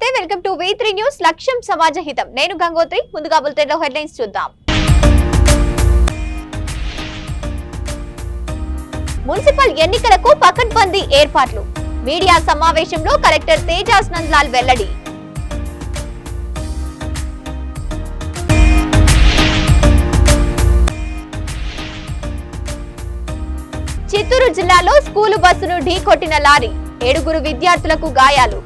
నమస్తే welcome to V3 news లక్ష్యం సమాజ హితం నేను గంగోత్రి ముందుగా బులెటిన్ లో హెడ్లైన్స్ చూద్దాం మున్సిపల్ ఎన్నికలకు పకడ్బందీ ఏర్పాట్లు మీడియా సమావేశంలో కలెక్టర్ తేజాస్ నందలాల్ వెల్లడి చిత్తూరు జిల్లాలో స్కూలు బస్సును ఢీకొట్టిన లారీ 7 విద్యార్థులకు గాయాలు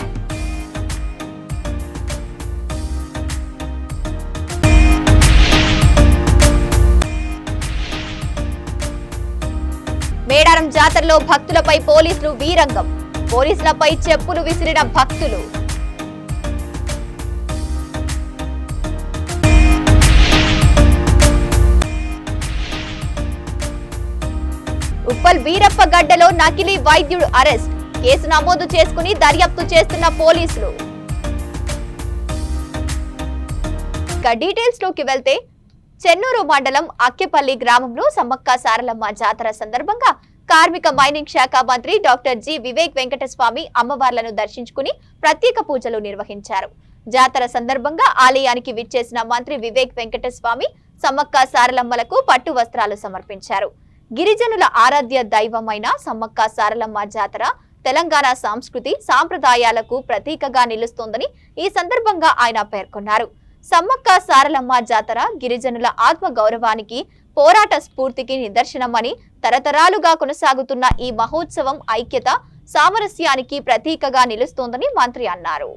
మేడారం జాతరలో భక్తులపై పోలీసులు వీరంగం పోలీసులపై చెప్పులు విసిరిన భక్తులు ఉప్పల్ వీరప్ప గడ్డలో నకిలీ వైద్యుడు అరెస్ట్ కేసు నమోదు చేసుకుని దర్యాప్తు చేస్తున్న పోలీసులు ఇక డీటెయిల్స్ లోకి వెళ్తే చెన్నూరు మండలం అక్కెపల్లి గ్రామంలో సమ్మక్క సారలమ్మ జాతర సందర్భంగా కార్మిక మైనింగ్ శాఖ మంత్రి డాక్టర్ జి వివేక్ వెంకటస్వామి అమ్మవార్లను దర్శించుకుని ప్రత్యేక పూజలు నిర్వహించారు. జాతర సందర్భంగా ఆలయానికి విచ్చేసిన మంత్రి వివేక్ వెంకటస్వామి సమ్మక్క సారలమ్మలకు పట్టు వస్త్రాలు సమర్పించారు. గిరిజనుల ఆరాధ్య దైవమైన సమ్మక్క సారలమ్మ జాతర తెలంగాణ సంస్కృతి సాంప్రదాయాలకు ప్రతీకగా నిలుస్తోందని ఈ సందర్భంగా ఆయన పేర్కొన్నారు. సమ్మక్క సారలమ్మ జాతర గిరిజనుల ఆత్మ గౌరవానికి పోరాట స్ఫూర్తికి నిదర్శనమని తరతరాలుగా కొనసాగుతున్న ఈ మహోత్సవం ఐక్యత సామరస్యానికి ప్రతీకగా నిలుస్తోందని మంత్రి అన్నారు.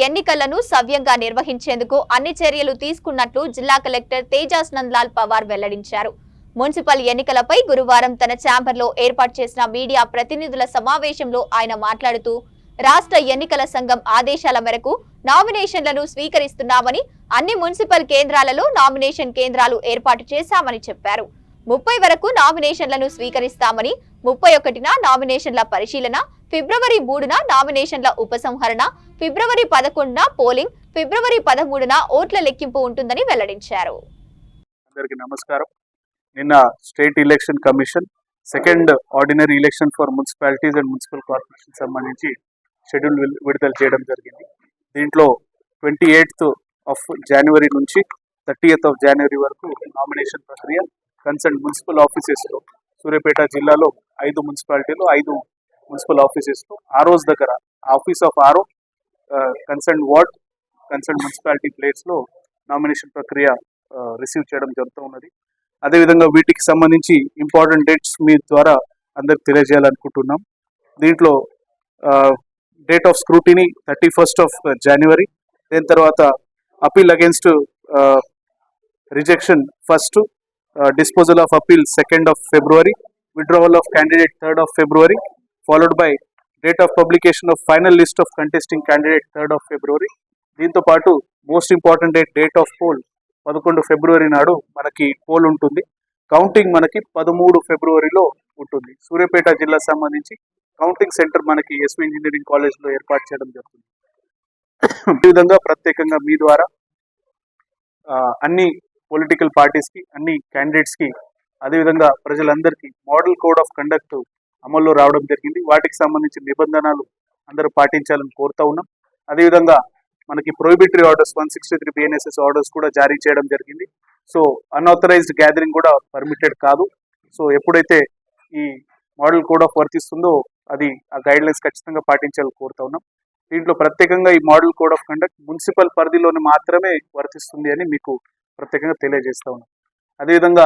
ఎన్నికలను సవ్యంగా నిర్వహించేందుకు అన్ని చర్యలు తీసుకున్నట్లు జిల్లా కలెక్టర్ తేజాస్ నందలాల్ పవార్ వెల్లడించారు. మున్సిపల్ ఎన్నికలపై గురువారం తన ఛాంబర్లో ఏర్పాటు చేసిన మీడియా ప్రతినిధుల సమావేశంలో ఆయన మాట్లాడుతూ రాష్ట్ర ఎన్నికల సంఘం ఆదేశాల మేరకు నామినేషన్లను స్వీకరిస్తున్నామని అన్ని మున్సిపల్ కేంద్రాలలో నామినేషన్ కేంద్రాలు ఏర్పాటు చేశామని చెప్పారు. 30 వరకు నామినేషన్లను స్వీకరిస్తామని 31న నామినేషన్ల పరిశీలన, ఫిబ్రవరి 3న నామినేషన్ల ఉపసంహరణ, ఫిబ్రవరి 11న పోలింగ్, ఫిబ్రవరి 13న ఓట్ల లెక్కింపు ఉంటుందని వెల్లడించారు. అందరికీ నమస్కారం. నిన్న state election commission second ordinary election for municipalities and municipal corporation సంబంధించి షెడ్యూల్ విడుదల చేయడం జరిగింది. దీంట్లో 28th of January నుంచి 30th of January వరకు నామినేషన్ ప్రక్రియ కన్సర్న్ మున్సిపల్ ఆఫీసెస్లో సూర్యాపేట జిల్లాలో 5 మున్సిపాలిటీలు 5 మున్సిపల్ ఆఫీసెస్లో ఆర్ఓస్ దగ్గర office of RO concern ward concern municipality ప్లేస్లో నామినేషన్ ప్రక్రియ రిసీవ్ చేయడం జరుగుతూ ఉన్నది. అదేవిధంగా వీటికి సంబంధించి ఇంపార్టెంట్ డేట్స్ మీ ద్వారా అందరికి తెలియజేయాలనుకుంటున్నాం. దీంట్లో date of scrutiny 31st of January, దాని తర్వాత appeal against rejection 1st, disposal of appeal 2nd of February, withdrawal of candidate 3rd of February, followed by date of publication of final list of contesting candidate 3rd of February. దీంతో పాటు most important date of poll 11 February నాడు మనకి pole ఉంటుంది. Counting మనకి 13 Februaryలో ఉంటుంది. సూర్యాపేట జిల్లా సంబంధించి counting centre మనకి ఎస్వి ఇంజనీరింగ్ కాలేజ్లో ఏర్పాటు చేయడం జరుగుతుంది. ఈ విధంగా ప్రత్యేకంగా మీ ద్వారా అన్ని పొలిటికల్ పార్టీస్కి, అన్ని క్యాండిడేట్స్కి, అదేవిధంగా ప్రజలందరికీ మోడల్ కోడ్ ఆఫ్ కండక్ట్ అమల్లో రావడం జరిగింది. వాటికి సంబంధించిన నిబంధనలు అందరూ పాటించాలని కోరుతూ ఉన్నాం. అదేవిధంగా మనకి ప్రొహిబిటరీ ఆర్డర్స్ 163 BNSS ఆర్డర్స్ కూడా జారీ చేయడం జరిగింది. సో అన్ఆథరైజ్డ్ గ్యాదరింగ్ కూడా పర్మిటెడ్ కాదు. సో ఎప్పుడైతే ఈ మోడల్ కోడ్ ఆఫ్ వర్తిస్తుందో అది ఆ గైడ్ లైన్స్ ఖచ్చితంగా పాటించాలని కోరుతా ఉన్నాం. దీంట్లో ప్రత్యేకంగా ఈ model code of conduct municipal పరిధిలోని మాత్రమే వర్తిస్తుంది అని మీకు ప్రత్యేకంగా తెలియజేస్తా ఉన్నాం. అదేవిధంగా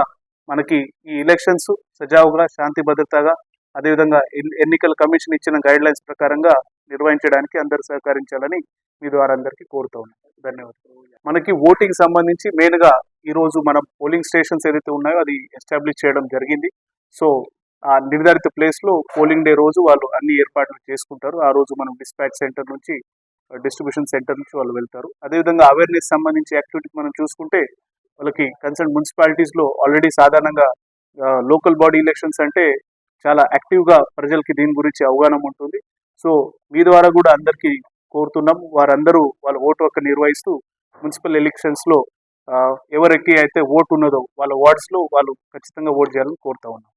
మనకి ఈ ఎలక్షన్స్ సజావుగా శాంతి భద్రతగా అదేవిధంగా ఎన్నికల కమిషన్ ఇచ్చిన గైడ్ లైన్స్ ప్రకారంగా నిర్వహించడానికి అందరూ సహకరించాలని మీ ద్వారా అందరికీ కోరుతా ఉన్నాం. ధన్యవాదాలు. మనకి ఓటింగ్ సంబంధించి మెయిన్గా ఈరోజు మనం పోలింగ్ స్టేషన్స్ ఏదైతే ఉన్నాయో అది ఎస్టాబ్లిష్ చేయడం జరిగింది. సో ఆ నిర్ధారిత ప్లేస్లో పోలింగ్ డే రోజు వాళ్ళు అన్ని ఏర్పాట్లు చేసుకుంటారు. ఆ రోజు మనం డిస్పాచ్ సెంటర్ నుంచి డిస్ట్రిబ్యూషన్ సెంటర్ నుంచి వాళ్ళు వెళ్తారు. అదేవిధంగా అవేర్నెస్ సంబంధించి యాక్టివిటీ మనం చూసుకుంటే వాళ్ళకి కన్సర్న్ మున్సిపాలిటీస్లో ఆల్రెడీ సాధారణంగా లోకల్ బాడీ ఎలక్షన్స్ అంటే చాలా యాక్టివ్గా ప్రజలకి దీని గురించి అవగాహన ఉంటుంది. సో మీ ద్వారా కూడా అందరికీ కోరుతున్నాం, వారందరూ వాళ్ళ ఓటు హక్కు నిర్వహిస్తూ మున్సిపల్ ఎలక్షన్స్లో ఎవరికి అయితే ఓటు ఉన్నదో వాళ్ళ వార్డ్స్లో వాళ్ళు ఖచ్చితంగా ఓటు చేయాలని కోరుతా ఉన్నాం.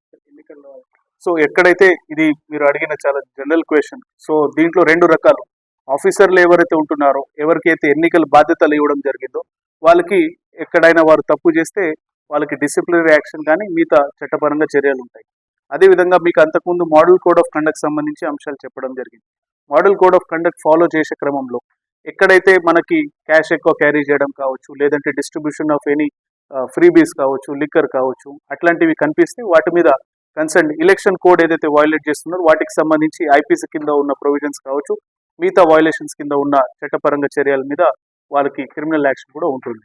సో ఎక్కడైతే ఇది మీరు అడిగిన చాలా జనరల్ క్వశ్చన్. సో దీంట్లో 2 రకాలు ఆఫీసర్లు ఎవరైతే ఉంటున్నారో ఎవరికైతే ఎన్నికల బాధ్యతలు ఇవ్వడం జరిగిందో వాళ్ళకి ఎక్కడైనా వారు తప్పు చేస్తే వాళ్ళకి డిసిప్లినరీ యాక్షన్ కానీ మిగతా చట్టపరంగా చర్యలు ఉంటాయి. అదేవిధంగా మీకు అంతకుముందు మోడల్ కోడ్ ఆఫ్ కండక్ట్ సంబంధించి అంశాలు చెప్పడం జరిగింది. Model code of conduct follow చేసే క్రమంలో ఎక్కడైతే మనకి క్యాష్ ఎక్కువ క్యారీ చేయడం కావచ్చు, లేదంటే డిస్ట్రిబ్యూషన్ ఆఫ్ ఎనీ ఫ్రీబీస్ కావచ్చు, లిక్కర్ కావచ్చు, అట్లాంటివి కనిపిస్తే వాటి మీద కన్సర్న్ ఎలక్షన్ కోడ్ ఏదైతే వైలేట్ చేస్తున్నారో వాటికి సంబంధించి ఐపీసీ కింద ఉన్న ప్రొవిజన్స్ కావచ్చు, మిగతా వైలేషన్స్ కింద ఉన్న చట్టపరంగా చర్యల మీద వాళ్ళకి క్రిమినల్ యాక్షన్ కూడా ఉంటుంది.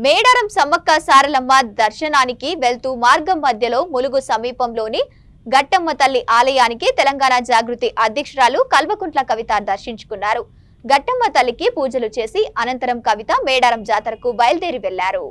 మేడారం సమ్మక్క సారలమ్మ దర్శనానికి వెళ్తూ మార్గం మధ్యలో ములుగు సమీపంలోని గట్టమ్మ తల్లి ఆలయానికి తెలంగాణ జాగృతి అధ్యక్షురాలు కల్వకుంట్ల కవిత దర్శించుకున్నారు. గట్టమ్మ తల్లికి పూజలు చేసి అనంతరం కవిత మేడారం జాతరకు బయలుదేరి వెళ్లారు.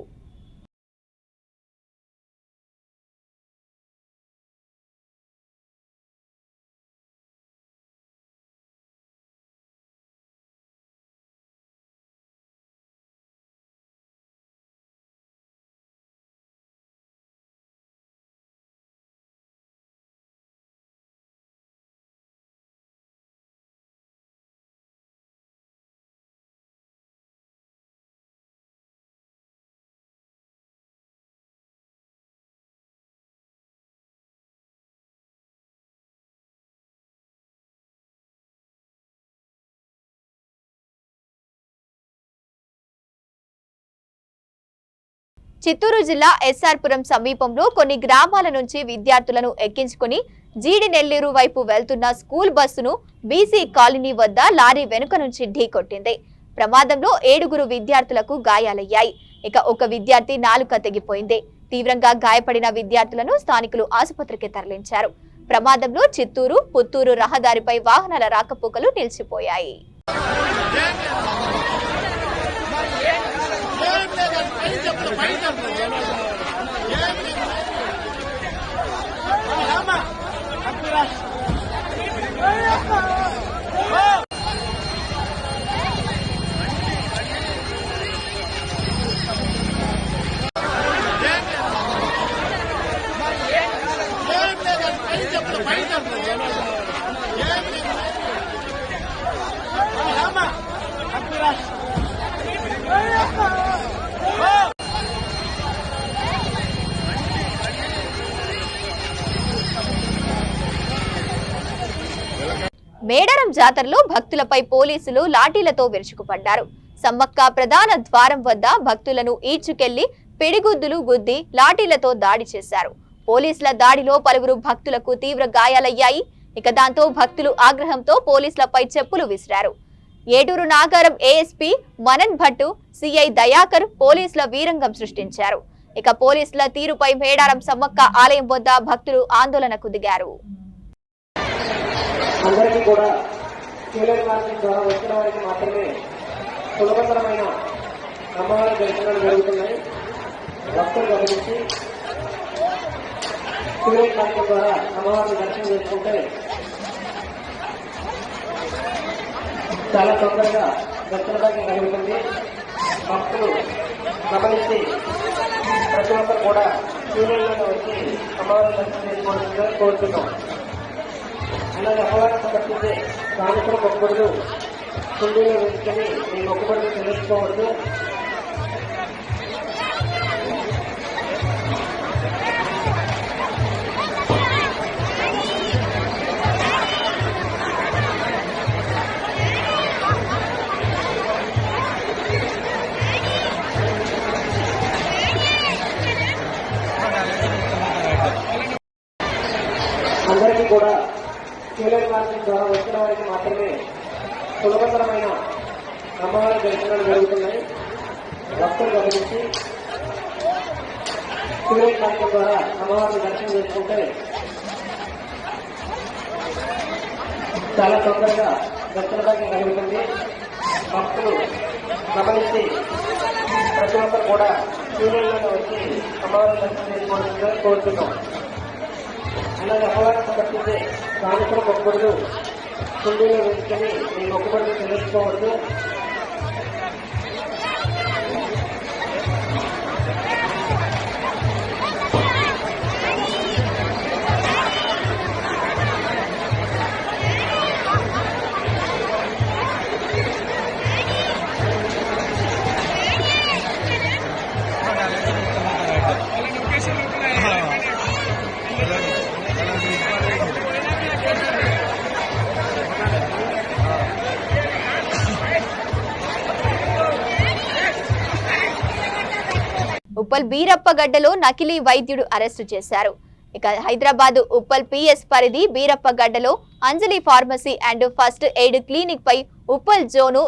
చిత్తూరు జిల్లా ఎస్ఆర్పురం సమీపంలో కొన్ని గ్రామాల నుంచి విద్యార్థులను ఎక్కించుకుని జీడి నెల్లూరు వైపు వెళ్తున్న స్కూల్ బస్సును బీసీ కాలనీ వద్ద లారీ వెనుక నుంచి ఢీకొట్టింది. ప్రమాదంలో 7 విద్యార్థులకు గాయాలయ్యాయి. ఇక ఒక విద్యార్థి నాలుక తెగిపోయింది. తీవ్రంగా గాయపడిన విద్యార్థులను స్థానికులు ఆసుపత్రికి తరలించారు. ప్రమాదంలో చిత్తూరు పుత్తూరు రహదారిపై వాహనాల రాకపోకలు నిలిచిపోయాయి. మేడారం జాతరలో భక్తులపై పోలీసులు లాఠీలతో విరుచుకుపడ్డారు. సమ్మక్క ప్రధాన ద్వారం వద్ద భక్తులను ఈడ్చుకెళ్లి పిడిగుద్దులు గుద్ది లాఠీలతో దాడి చేశారు. పోలీసుల దాడిలో పలువురు భక్తులకు తీవ్ర గాయాలయ్యాయి. ఇక దాంతో భక్తులు ఆగ్రహంతో పోలీసులపై చెప్పులు విసిరారు. ఏటూరు నాగారం ఏఎస్పీ మనన్ భట్టు, సిఐ దయాకర్ పోలీసుల వీరంగం సృష్టించారు. ఇక పోలీసుల తీరుపై మేడారం సమ్మక్క ఆలయం వద్ద భక్తులు ఆందోళనకు దిగారు. అందరికీ కూడా క్యూలైన్ మార్కెట్ ద్వారా వచ్చిన వారికి మాత్రమే సులభతరమైన అమ్మవారి దర్శనాలు జరుగుతున్నాయి. భక్తులు గమనించి క్యూలైన్ మార్కెట్ ద్వారా అమ్మవారిని దర్శనం చేసుకుంటే చాలా తొందరగా దర్శన భాగ్యం కలుగుతుంది. భక్తులు గమనించి ప్రతి ఒక్కరు కూడా క్యూలైన్లో వచ్చి అమ్మవారిని దర్శనం చేసుకోవాల్సిందిగా కోరుతున్నాం. అలాగే అమ్మవారిని సమర్పిస్తే కానుకలు మొక్కబడులు కుండీలో వేసుకొని మీ మొక్కబడులు చెల్లించుకోవద్దు. క్యూలైన్ మార్కెట్ ద్వారా వచ్చిన వారికి మాత్రమే సులభతరమైన అమ్మవారి దర్శనాలు జరుగుతున్నాయి. భక్తులు గమనించి క్యూలైన్ మార్కెట్ ద్వారా అమ్మవారిని దర్శనం చేసుకుంటే చాలా తొందరగా దర్శన భాగ్యం కలుగుతుంది. భక్తులు గమనించి ప్రతి ఒక్కరు కూడా క్యూలైన్లో వచ్చి అమ్మవారిని దర్శనం చేసుకోవాలని కోరుతున్నాం. అలాగే అమ్మవారిని సమర్పించే సాయంత్రం మొక్కుబడులు కుండీలో వేసుకొని మీ మొక్కుబడులు చెల్లించుకోవద్దు. ఉప్పల్ బీరప్పగడ్డలో నకిలీ వైద్యుడు అరెస్టు చేశారు. ఇక హైదరాబాద్ ఉప్పల్ పిఎస్ పరిధి బీరప్పగడ్డలో Anjali pharmacy and first aid clinic పై ఉప్పల్ జోను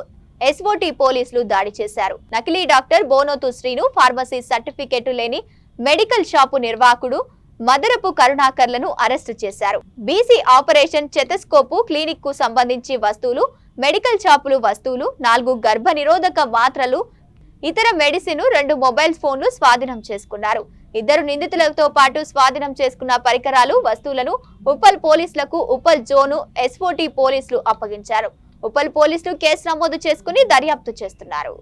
ఎస్ఓటీ పోలీసులు దాడి చేశారు. నకిలీ doctor Bonothu Srinu, pharmacy certificate లేని మెడికల్ షాపు నిర్వాహకుడు మదరపు కరుణాకర్లను అరెస్టు చేశారు. బీసీ ఆపరేషన్ చెతస్కోపు క్లినిక్ కు సంబంధించి వస్తువులు, మెడికల్ షాపులు వస్తువులు, 4 గర్భ నిరోధక మాత్రలు, ఇతర మెడిసిన్, 2 మొబైల్ ఫోన్లు స్వాధీనం చేసుకున్నారు. 2 నిందితులతో పాటు స్వాధీనం చేసుకున్న పరికరాలు, వస్తువులను ఉప్పల్ పోలీసులకు ఉప్పల్ జోను ఎస్ఓటీ పోలీసులు అప్పగించారు. ఉప్పల్ పోలీసులు కేసు నమోదు చేసుకుని దర్యాప్తు చేస్తున్నారు.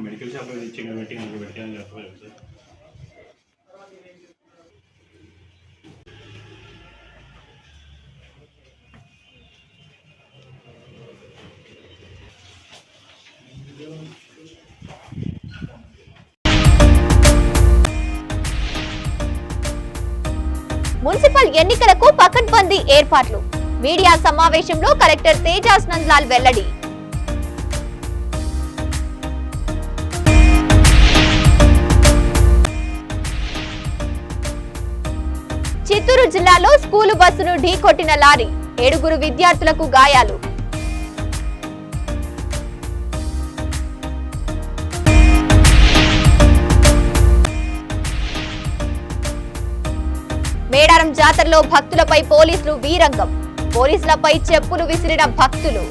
మెడికల్ షాప్ చిన్న పెట్టి నాకు పెట్టి అని చెప్పలేదు సార్. మున్సిపల్ ఎన్నికలకు పకడ్బందీ ఏర్పాట్లు. మీడియా సమావేశంలో కలెక్టర్ తేజాస్ నంద్లాల్ వెల్లడి. చిత్తూరు జిల్లాలో స్కూలు బస్సును ఢీకొట్టిన లారీ, 7 విద్యార్థులకు గాయాలు. మేడారం జాతరలో భక్తులపై పోలీసులు వీరంగం, పోలీసులపై చెప్పులు విసిరిన భక్తులు.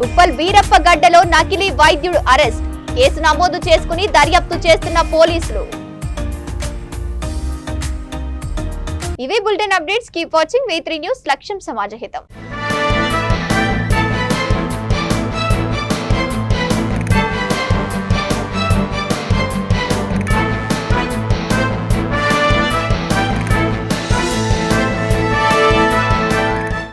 ఉప్పల్ బీరప్పగడ్డలో నకిలీ వైద్యుడు అరెస్ట్, కేసు నమోదు చేసుకుని దర్యాప్తు చేస్తున్న పోలీసులు. ఇవి bulletin updates. Keep watching V3 news. లక్ష్యం సమాజహితం.